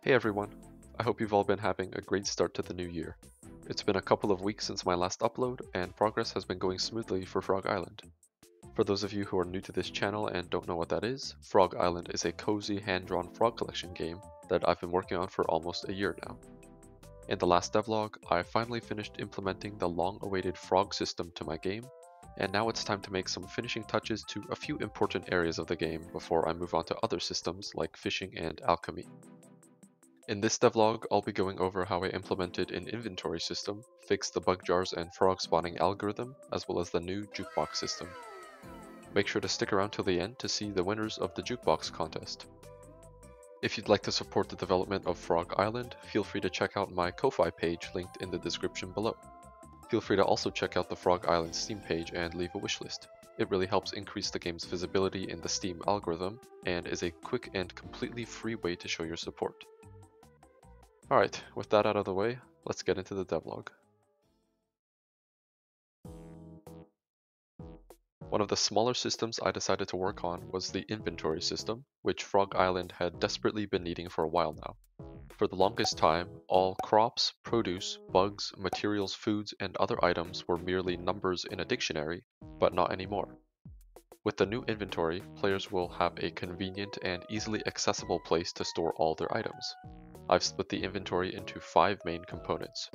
Hey everyone, I hope you've all been having a great start to the new year. It's been a couple of weeks since my last upload, and progress has been going smoothly for Frog Island. For those of you who are new to this channel and don't know what that is, Frog Island is a cozy hand-drawn frog collection game that I've been working on for almost a year now. In the last devlog, I finally finished implementing the long-awaited frog system to my game, and now it's time to make some finishing touches to a few important areas of the game before I move on to other systems like fishing and alchemy. In this devlog, I'll be going over how I implemented an inventory system, fixed the bug jars and frog spawning algorithm, as well as the new jukebox system. Make sure to stick around till the end to see the winners of the Jukebox Contest. If you'd like to support the development of Frog Island, feel free to check out my Ko-Fi page linked in the description below. Feel free to also check out the Frog Island Steam page and leave a wishlist. It really helps increase the game's visibility in the Steam algorithm, and is a quick and completely free way to show your support. Alright, with that out of the way, let's get into the devlog. One of the smaller systems I decided to work on was the inventory system, which Frog Island had desperately been needing for a while now. For the longest time, all crops, produce, bugs, materials, foods, and other items were merely numbers in a dictionary, but not anymore. With the new inventory, players will have a convenient and easily accessible place to store all their items. I've split the inventory into 5 main components: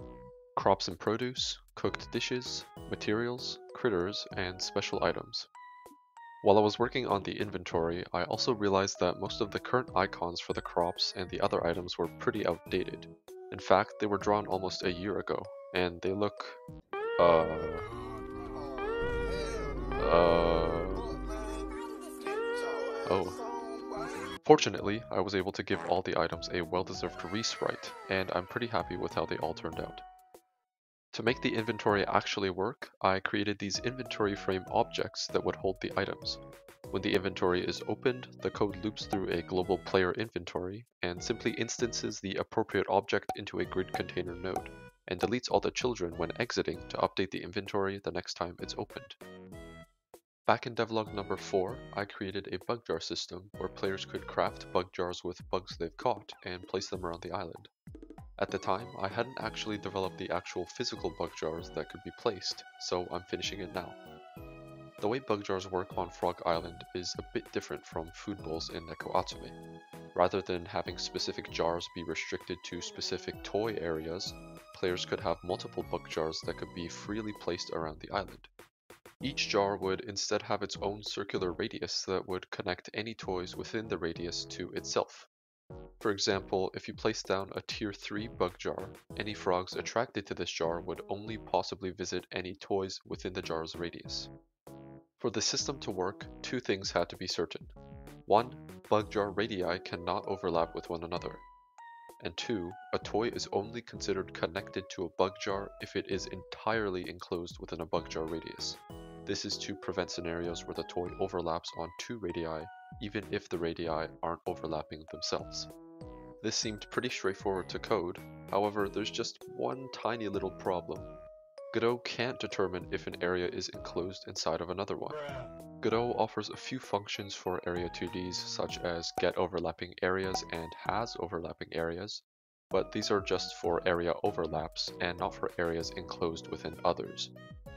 crops and produce, cooked dishes, materials, critters, and special items. While I was working on the inventory, I also realized that most of the current icons for the crops and the other items were pretty outdated. In fact, they were drawn almost a year ago, and they look, oh. Fortunately, I was able to give all the items a well-deserved re-sprite, and I'm pretty happy with how they all turned out. To make the inventory actually work, I created these inventory frame objects that would hold the items. When the inventory is opened, the code loops through a global player inventory and simply instances the appropriate object into a grid container node, and deletes all the children when exiting to update the inventory the next time it's opened. Back in devlog number 4, I created a bug jar system where players could craft bug jars with bugs they've caught and place them around the island. At the time, I hadn't actually developed the actual physical bug jars that could be placed, so I'm finishing it now. The way bug jars work on Frog Island is a bit different from food bowls in Neko Atsume. Rather than having specific jars be restricted to specific toy areas, players could have multiple bug jars that could be freely placed around the island. Each jar would instead have its own circular radius that would connect any toys within the radius to itself. For example, if you place down a tier 3 bug jar, any frogs attracted to this jar would only possibly visit any toys within the jar's radius. For the system to work, 2 things had to be certain. 1, bug jar radii cannot overlap with one another. And 2, a toy is only considered connected to a bug jar if it is entirely enclosed within a bug jar radius. This is to prevent scenarios where the toy overlaps on 2 radii, even if the radii aren't overlapping themselves. This seemed pretty straightforward to code, however there's just one tiny little problem. Godot can't determine if an area is enclosed inside of another one. Godot offers a few functions for area 2Ds such as get overlapping areas and has overlapping areas, but these are just for area overlaps and not for areas enclosed within others.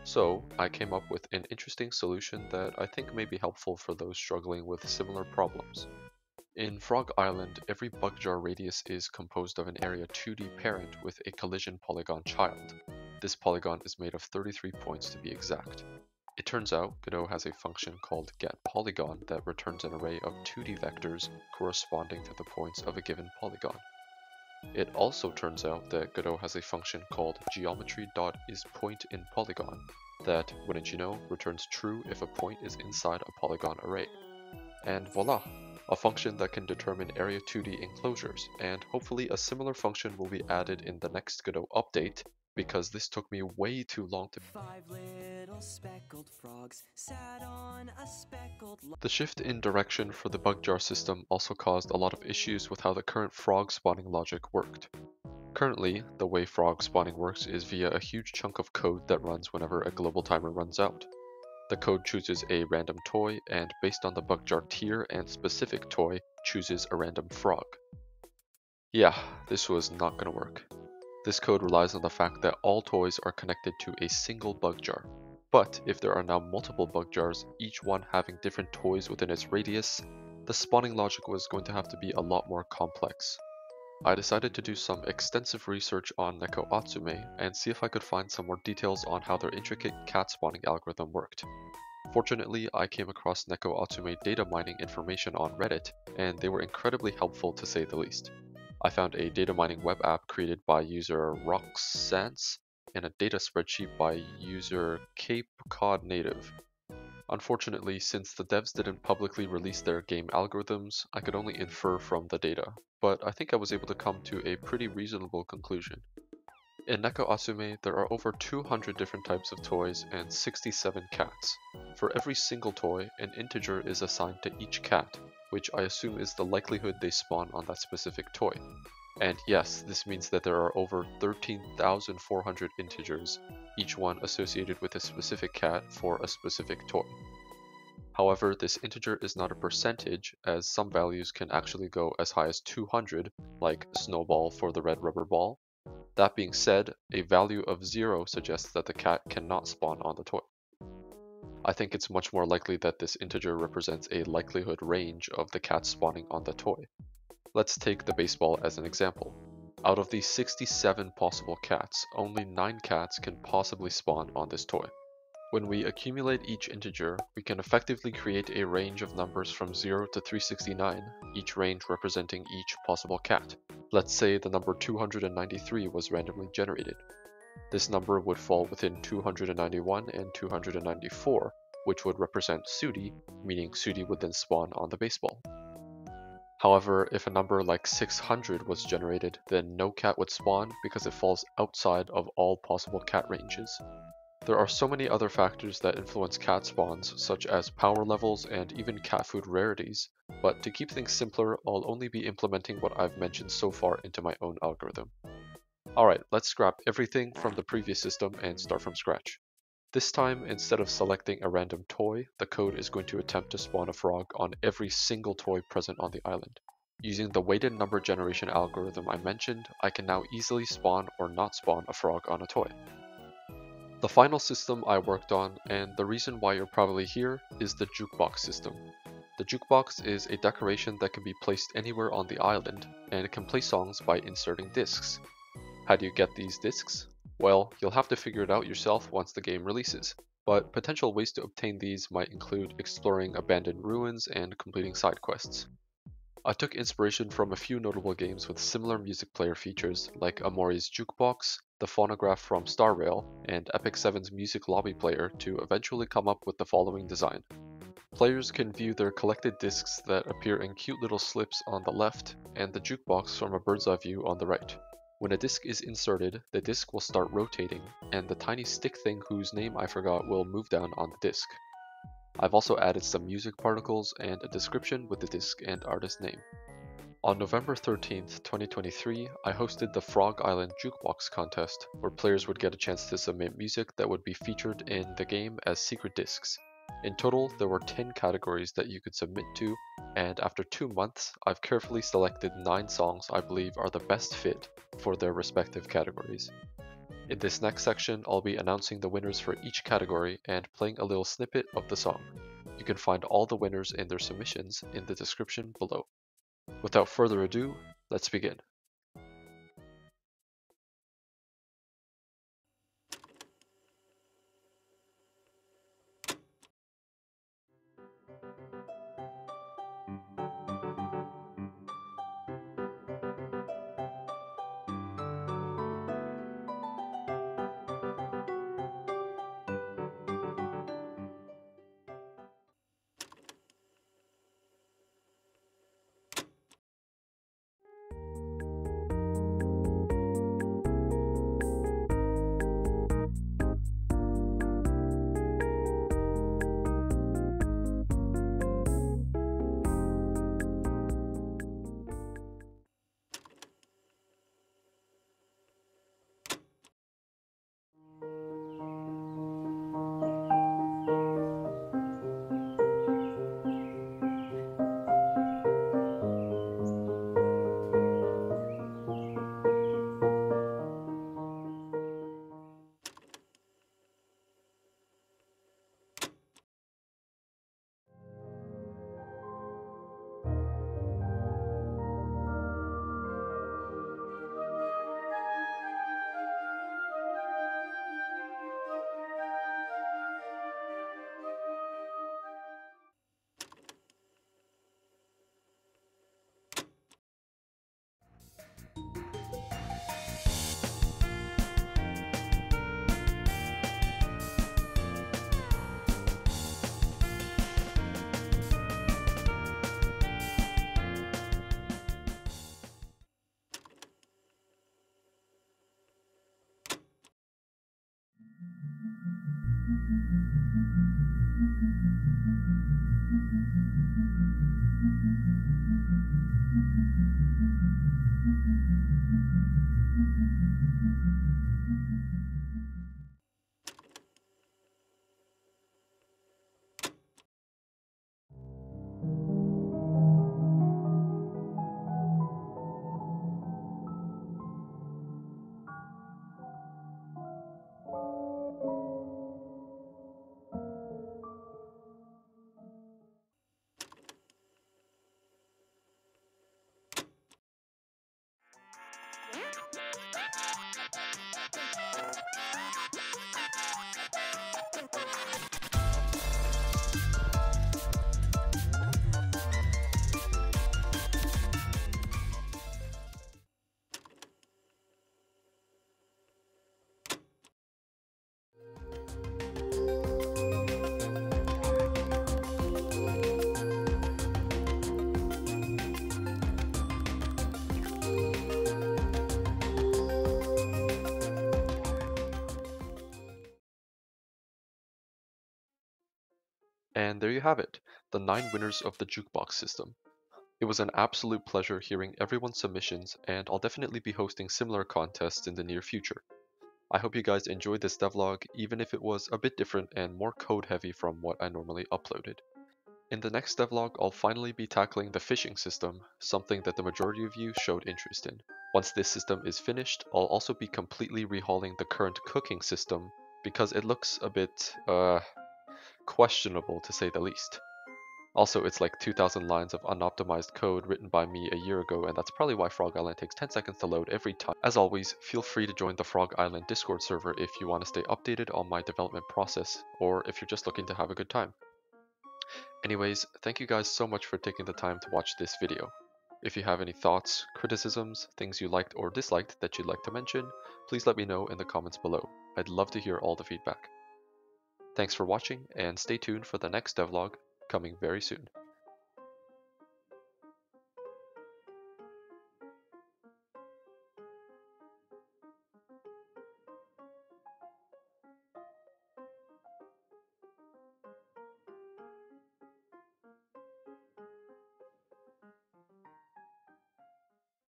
So I came up with an interesting solution that I think may be helpful for those struggling with similar problems. In Frog Island, every bug jar radius is composed of an area 2D parent with a collision polygon child. This polygon is made of 33 points to be exact. It turns out Godot has a function called getPolygon that returns an array of 2D vectors corresponding to the points of a given polygon. It also turns out that Godot has a function called geometry.isPointInPolygon that, wouldn't you know, returns true if a point is inside a polygon array. And voila! A function that can determine area 2D enclosures, and hopefully a similar function will be added in the next Godot update, because this took me way too long to. 5 little speckled frogs sat on a speckled. The shift in direction for the bug jar system also caused a lot of issues with how the current frog spawning logic worked. Currently, the way frog spawning works is via a huge chunk of code that runs whenever a global timer runs out. The code chooses a random toy, and based on the bug jar tier and specific toy, chooses a random frog. Yeah, this was not gonna work. This code relies on the fact that all toys are connected to a single bug jar. But if there are now multiple bug jars, each one having different toys within its radius, the spawning logic was going to have to be a lot more complex. I decided to do some extensive research on Neko Atsume and see if I could find some more details on how their intricate cat spawning algorithm worked. Fortunately, I came across Neko Atsume data mining information on Reddit, and they were incredibly helpful to say the least. I found a data mining web app created by user Roxance and a data spreadsheet by user Cape Cod Native. Unfortunately, since the devs didn't publicly release their game algorithms, I could only infer from the data, but I think I was able to come to a pretty reasonable conclusion. In Neko Atsume, there are over 200 different types of toys and 67 cats. For every single toy, an integer is assigned to each cat, which I assume is the likelihood they spawn on that specific toy. And yes, this means that there are over 13,400 integers, each one associated with a specific cat for a specific toy. However, this integer is not a percentage, as some values can actually go as high as 200, like Snowball for the red rubber ball. That being said, a value of 0 suggests that the cat cannot spawn on the toy. I think it's much more likely that this integer represents a likelihood range of the cat spawning on the toy. Let's take the baseball as an example. Out of these 67 possible cats, only 9 cats can possibly spawn on this toy. When we accumulate each integer, we can effectively create a range of numbers from 0 to 369, each range representing each possible cat. Let's say the number 293 was randomly generated. This number would fall within 291 and 294, which would represent Sudi, meaning Sudi would then spawn on the baseball. However, if a number like 600 was generated, then no cat would spawn because it falls outside of all possible cat ranges. There are so many other factors that influence cat spawns, such as power levels and even cat food rarities, but to keep things simpler, I'll only be implementing what I've mentioned so far into my own algorithm. Alright, let's scrap everything from the previous system and start from scratch. This time, instead of selecting a random toy, the code is going to attempt to spawn a frog on every single toy present on the island. Using the weighted number generation algorithm I mentioned, I can now easily spawn or not spawn a frog on a toy. The final system I worked on, and the reason why you're probably here, is the Jukebox System. The jukebox is a decoration that can be placed anywhere on the island, and it can play songs by inserting discs. How do you get these discs? Well, you'll have to figure it out yourself once the game releases, but potential ways to obtain these might include exploring abandoned ruins and completing side quests. I took inspiration from a few notable games with similar music player features like Amori's Jukebox, the phonograph from Star Rail, and Epic 7's music lobby player to eventually come up with the following design. Players can view their collected discs that appear in cute little slips on the left, and the jukebox from a bird's eye view on the right. When a disc is inserted, the disc will start rotating, and the tiny stick thing whose name I forgot will move down on the disc. I've also added some music particles and a description with the disc and artist name. On November 13th, 2023, I hosted the Frog Island Jukebox Contest, where players would get a chance to submit music that would be featured in the game as secret discs. In total, there were 10 categories that you could submit to, and after 2 months, I've carefully selected 9 songs I believe are the best fit for their respective categories. In this next section, I'll be announcing the winners for each category and playing a little snippet of the song. You can find all the winners and their submissions in the description below. Without further ado, let's begin. And there you have it, the 9 winners of the Jukebox system. It was an absolute pleasure hearing everyone's submissions, and I'll definitely be hosting similar contests in the near future. I hope you guys enjoyed this devlog, even if it was a bit different and more code heavy from what I normally uploaded. In the next devlog, I'll finally be tackling the fishing system, something that the majority of you showed interest in. Once this system is finished, I'll also be completely rehauling the current cooking system because it looks a bit, questionable to say the least. Also, it's like 2,000 lines of unoptimized code written by me a year ago, and that's probably why Frog Island takes 10 seconds to load every time. As always, feel free to join the Frog Island Discord server if you want to stay updated on my development process, or if you're just looking to have a good time. Anyways, thank you guys so much for taking the time to watch this video. If you have any thoughts, criticisms, things you liked or disliked that you'd like to mention, please let me know in the comments below. I'd love to hear all the feedback. Thanks for watching, and stay tuned for the next devlog coming very soon.